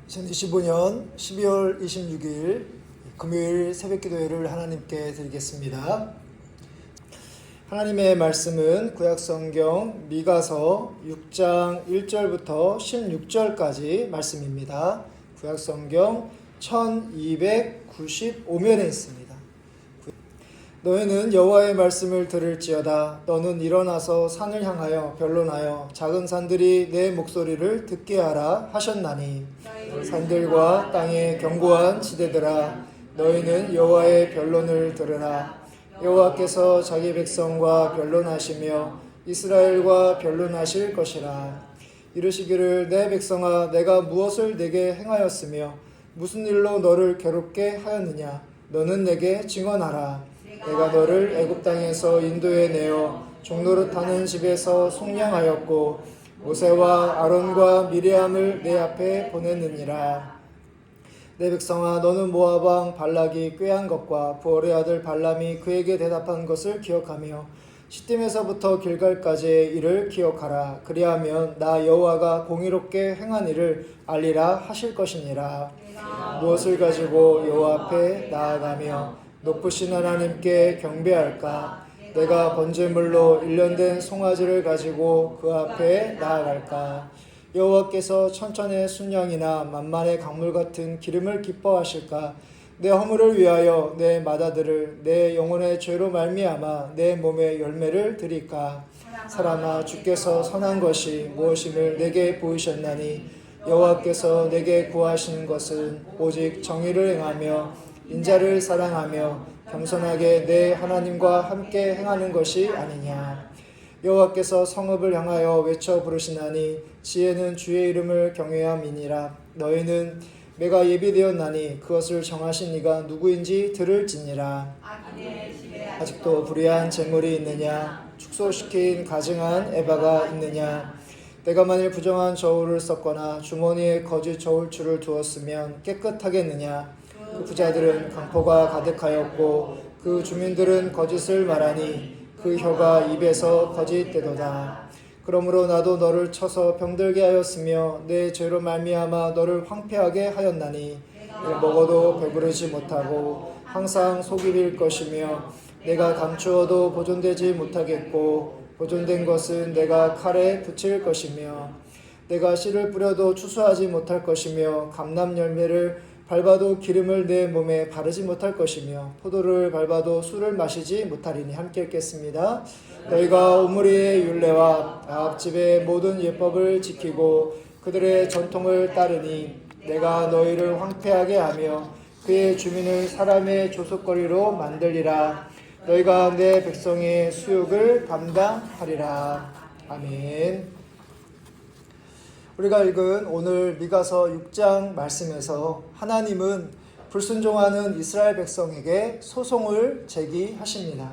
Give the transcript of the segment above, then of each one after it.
2025년 12월 26일 금요일 새벽기도회를 하나님께 드리겠습니다. 하나님의 말씀은 구약성경 미가서 6장 1절부터 16절까지 말씀입니다. 구약성경 1295면에 있습니다. 너희는 여호와의 말씀을 들을지어다. 너는 일어나서 산을 향하여 변론하여 작은 산들이 내 목소리를 듣게 하라 하셨나니, 산들과 땅의 견고한 지대들아, 너희는 여호와의 변론을 들으라. 여호와께서 자기 백성과 변론하시며 이스라엘과 변론하실 것이라. 이르시기를, 내 백성아, 내가 무엇을 내게 행하였으며 무슨 일로 너를 괴롭게 하였느냐. 너는 내게 증언하라. 내가 너를 애굽 땅에서 인도해 내어 종노릇하는 집에서 속량하였고 모세와 아론과 미리암을 내 앞에 보냈느니라. 내 백성아, 너는 모압 왕 발락이 꾀한 것과 부올의 아들 발람이 그에게 대답한 것을 기억하며 시딤에서부터 길갈까지의 일을 기억하라. 그리하면 나 여호와가 공의롭게 행한 일을 알리라 하실 것이니라. 무엇을 가지고 여호와 앞에 나아가며 높으신 하나님께 경배할까? 내가 번제물로 일련된 송아지를 가지고 그 앞에 나아갈까? 여호와께서 천천의 순양이나 만만의 강물 같은 기름을 기뻐하실까? 내 허물을 위하여 내 맏아들을 내 영혼의 죄로 말미암아 내 몸의 열매를 드릴까? 사람아, 주께서 선한 것이 무엇임을 내게 보이셨나니 여호와께서 내게 구하시는 것은 오직 정의를 행하며 인자를 사랑하며 겸손하게 내 하나님과 함께 행하는 것이 아니냐. 여호와께서 성읍을 향하여 외쳐 부르시나니 지혜는 주의 이름을 경외함이니라. 너희는 내가 예비되었나니 그것을 정하신 이가 누구인지 들을지니라. 아직도 불의한 재물이 있느냐? 축소시킨 가증한 에바가 있느냐? 내가 만일 부정한 저울을 썼거나 주머니에 거짓 저울추를 두었으면 깨끗하겠느냐? 그 부자들은 강포가 가득하였고 그 주민들은 거짓을 말하니 그 혀가 입에서 거짓되도다. 그러므로 나도 너를 쳐서 병들게 하였으며 내 죄로 말미암아 너를 황폐하게 하였나니, 먹어도 배부르지 못하고 항상 속이 빌 것이며 내가 감추어도 보존되지 못하겠고 보존된 것은 내가 칼에 붙일 것이며 내가 씨를 뿌려도 추수하지 못할 것이며 감람 열매를 밟아도 기름을 내 몸에 바르지 못할 것이며 포도를 밟아도 술을 마시지 못하리니. 함께 읽겠습니다. 너희가 오므리의 율례와 아합집의 모든 예법을 지키고 그들의 전통을 따르니 내가 너희를 황폐하게 하며 그의 주민을 사람의 조속거리로 만들리라. 너희가 내 백성의 수욕을 감당하리라. 아멘. 우리가 읽은 오늘 미가서 6장 말씀에서 하나님은 불순종하는 이스라엘 백성에게 소송을 제기하십니다.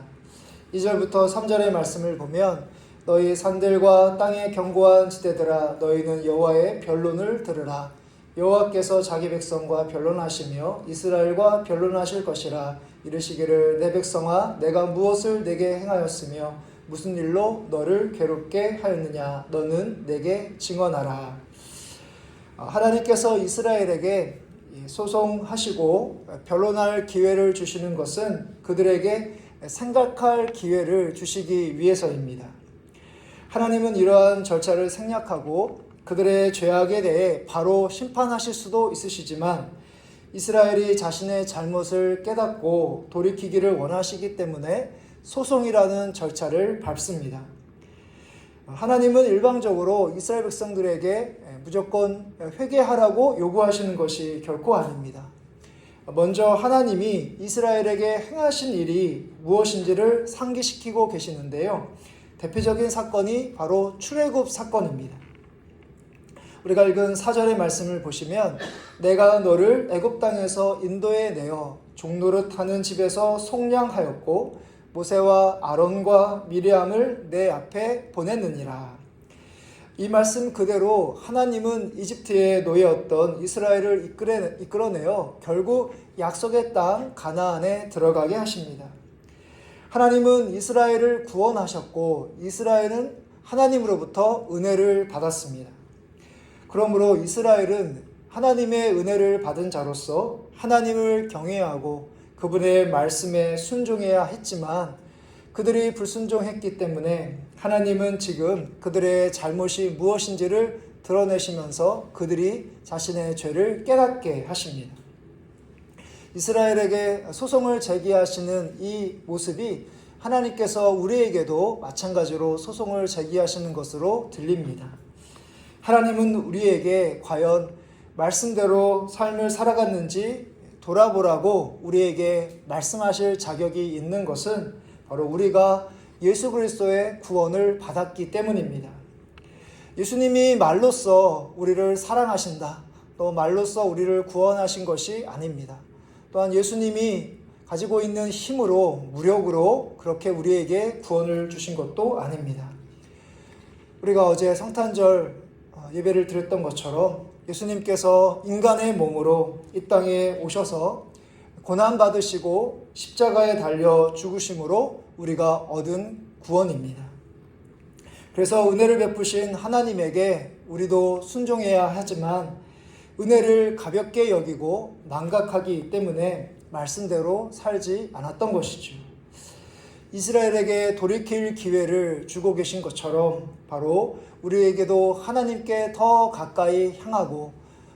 2절부터 3절의 말씀을 보면, 너희 산들과 땅의 견고한 지대들아, 너희는 여호와의 변론을 들으라. 여호와께서 자기 백성과 변론하시며 이스라엘과 변론하실 것이라. 이르시기를, 내 백성아, 내가 무엇을 내게 행하였으며 무슨 일로 너를 괴롭게 하였느냐. 너는 내게 증언하라. 하나님께서 이스라엘에게 소송하시고 변론할 기회를 주시는 것은 그들에게 생각할 기회를 주시기 위해서입니다. 하나님은 이러한 절차를 생략하고 그들의 죄악에 대해 바로 심판하실 수도 있으시지만 이스라엘이 자신의 잘못을 깨닫고 돌이키기를 원하시기 때문에 소송이라는 절차를 밟습니다. 하나님은 일방적으로 이스라엘 백성들에게 무조건 회개하라고 요구하시는 것이 결코 아닙니다. 먼저 하나님이 이스라엘에게 행하신 일이 무엇인지를 상기시키고 계시는데요. 대표적인 사건이 바로 출애굽 사건입니다. 우리가 읽은 4절의 말씀을 보시면, 내가 너를 애굽 땅에서 인도해 내어 종노릇하는 집에서 속량하였고 모세와 아론과 미리암을 내 앞에 보냈느니라. 이 말씀 그대로 하나님은 이집트의 노예였던 이스라엘을 이끌어내어 결국 약속의 땅 가나안에 들어가게 하십니다. 하나님은 이스라엘을 구원하셨고 이스라엘은 하나님으로부터 은혜를 받았습니다. 그러므로 이스라엘은 하나님의 은혜를 받은 자로서 하나님을 경외하고 그분의 말씀에 순종해야 했지만 그들이 불순종했기 때문에 하나님은 지금 그들의 잘못이 무엇인지를 드러내시면서 그들이 자신의 죄를 깨닫게 하십니다. 이스라엘에게 소송을 제기하시는 이 모습이 하나님께서 우리에게도 마찬가지로 소송을 제기하시는 것으로 들립니다. 하나님은 우리에게 과연 말씀대로 삶을 살아갔는지 돌아보라고 우리에게 말씀하실 자격이 있는 것은 바로 우리가 예수 그리스도의 구원을 받았기 때문입니다. 예수님이 말로써 우리를 사랑하신다, 또 말로써 우리를 구원하신 것이 아닙니다. 또한 예수님이 가지고 있는 힘으로 무력으로 그렇게 우리에게 구원을 주신 것도 아닙니다. 우리가 어제 성탄절 예배를 드렸던 것처럼 예수님께서 인간의 몸으로 이 땅에 오셔서 고난받으시고 십자가에 달려 죽으심으로 우리가 얻은 구원입니다. 그래서 은혜를 베푸신 하나님에게 우리도 순종해야 하지만 은혜를 가볍게 여기고 망각하기 때문에 말씀대로 살지 않았던 것이죠. 이스라엘에게 돌이킬 기회를 주고 계신 것처럼 바로 우리에게도 하나님께 더 가까이 향하고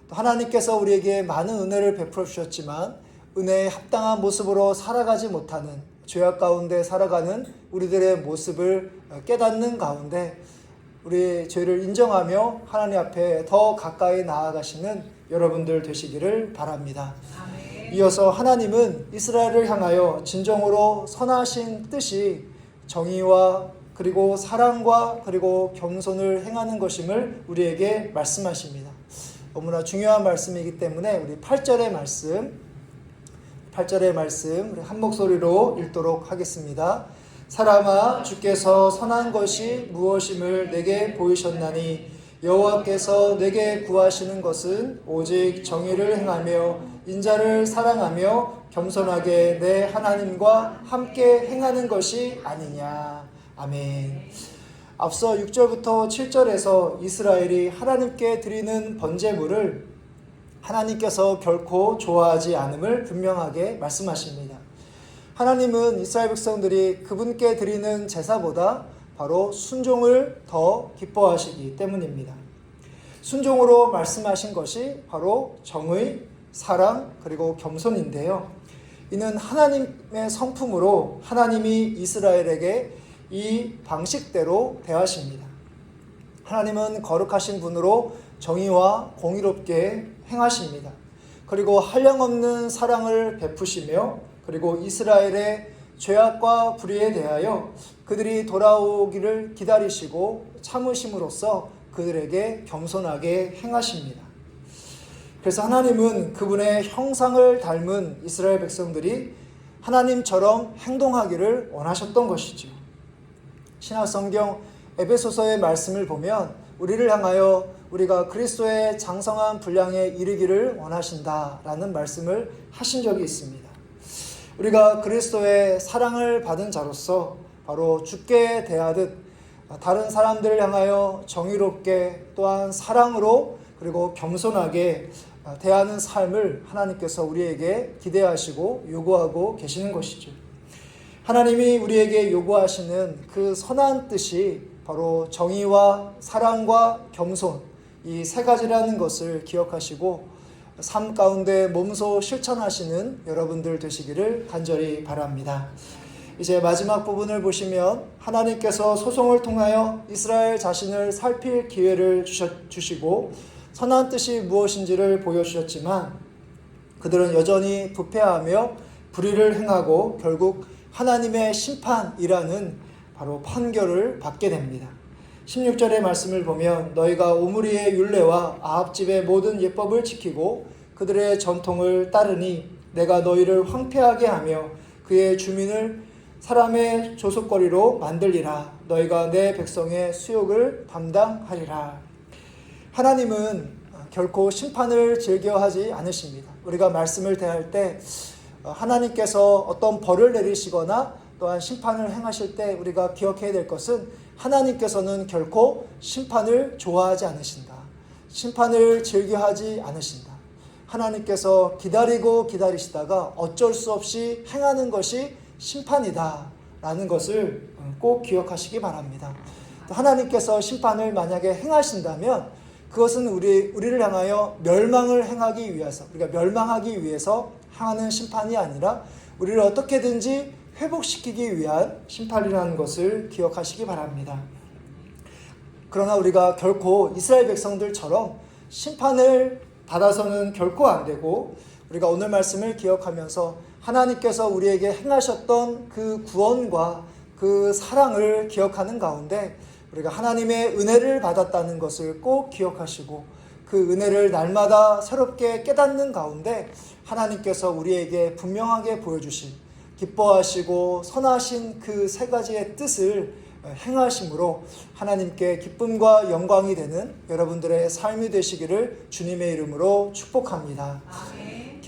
또 하나님께서 우리에게 많은 은혜를 베풀어 주셨지만 은혜에 합당한 모습으로 살아가지 못하는 죄악 가운데 살아가는 우리들의 모습을 깨닫는 가운데 우리의 죄를 인정하며 하나님 앞에 더 가까이 나아가시는 여러분들 되시기를 바랍니다. 아멘. 이어서 하나님은 이스라엘을 향하여 진정으로 선하신 뜻이 정의와 그리고 사랑과 그리고 겸손을 행하는 것임을 우리에게 말씀하십니다. 너무나 중요한 말씀이기 때문에 우리 8절의 말씀 우리 한 목소리로 읽도록 하겠습니다. 사람아, 주께서 선한 것이 무엇임을 내게 보이셨나니 여호와께서 내게 구하시는 것은 오직 정의를 행하며 인자를 사랑하며 겸손하게 내 하나님과 함께 행하는 것이 아니냐. 아멘. 앞서 6절부터 7절에서 이스라엘이 하나님께 드리는 번제물을 하나님께서 결코 좋아하지 않음을 분명하게 말씀하십니다. 하나님은 이스라엘 백성들이 그분께 드리는 제사보다 바로 순종을 더 기뻐하시기 때문입니다. 순종으로 말씀하신 것이 바로 정의, 사랑, 그리고 겸손인데요. 이는 하나님의 성품으로 하나님이 이스라엘에게 이 방식대로 대하십니다. 하나님은 거룩하신 분으로 정의와 공의롭게 행하십니다. 그리고 한량없는 사랑을 베푸시며 그리고 이스라엘의 죄악과 불의에 대하여 그들이 돌아오기를 기다리시고 참으심으로써 그들에게 겸손하게 행하십니다. 그래서 하나님은 그분의 형상을 닮은 이스라엘 백성들이 하나님처럼 행동하기를 원하셨던 것이죠. 신약성경 에베소서의 말씀을 보면 우리를 향하여 우리가 그리스도의 장성한 분량에 이르기를 원하신다라는 말씀을 하신 적이 있습니다. 우리가 그리스도의 사랑을 받은 자로서 바로 주께 대하듯 다른 사람들을 향하여 정의롭게 또한 사랑으로 그리고 겸손하게 대하는 삶을 하나님께서 우리에게 기대하시고 요구하고 계시는 것이죠. 하나님이 우리에게 요구하시는 그 선한 뜻이 바로 정의와 사랑과 겸손, 이 세 가지라는 것을 기억하시고 삶 가운데 몸소 실천하시는 여러분들 되시기를 간절히 바랍니다. 이제 마지막 부분을 보시면 하나님께서 소송을 통하여 이스라엘 자신을 살필 기회를 주시고 선한 뜻이 무엇인지를 보여주셨지만 그들은 여전히 부패하며 불의를 행하고 결국 하나님의 심판이라는 바로 판결을 받게 됩니다. 16절의 말씀을 보면 너희가 오므리의 율례와 아합집의 모든 예법을 지키고 그들의 전통을 따르니 내가 너희를 황폐하게 하며 그의 주민을 사람의 조속거리로 만들리라. 너희가 내 백성의 수욕을 담당하리라. 하나님은 결코 심판을 즐겨하지 않으십니다. 우리가 말씀을 대할 때 하나님께서 어떤 벌을 내리시거나 또한 심판을 행하실 때 우리가 기억해야 될 것은 하나님께서는 결코 심판을 좋아하지 않으신다. 심판을 즐겨하지 않으신다. 하나님께서 기다리고 기다리시다가 어쩔 수 없이 행하는 것이 심판이다 라는 것을 꼭 기억하시기 바랍니다. 하나님께서 심판을 만약에 행하신다면 그것은 우리를 향하여 멸망을 행하기 위해서, 우리가 멸망하기 위해서 하는 심판이 아니라 우리를 어떻게든지 회복시키기 위한 심판이라는 것을 기억하시기 바랍니다. 그러나 우리가 결코 이스라엘 백성들처럼 심판을 받아서는 결코 안 되고, 우리가 오늘 말씀을 기억하면서 하나님께서 우리에게 행하셨던 그 구원과 그 사랑을 기억하는 가운데 우리가 하나님의 은혜를 받았다는 것을 꼭 기억하시고, 그 은혜를 날마다 새롭게 깨닫는 가운데 하나님께서 우리에게 분명하게 보여주신 기뻐하시고 선하신 그 세 가지의 뜻을 행하심으로 하나님께 기쁨과 영광이 되는 여러분들의 삶이 되시기를 주님의 이름으로 축복합니다. 아멘.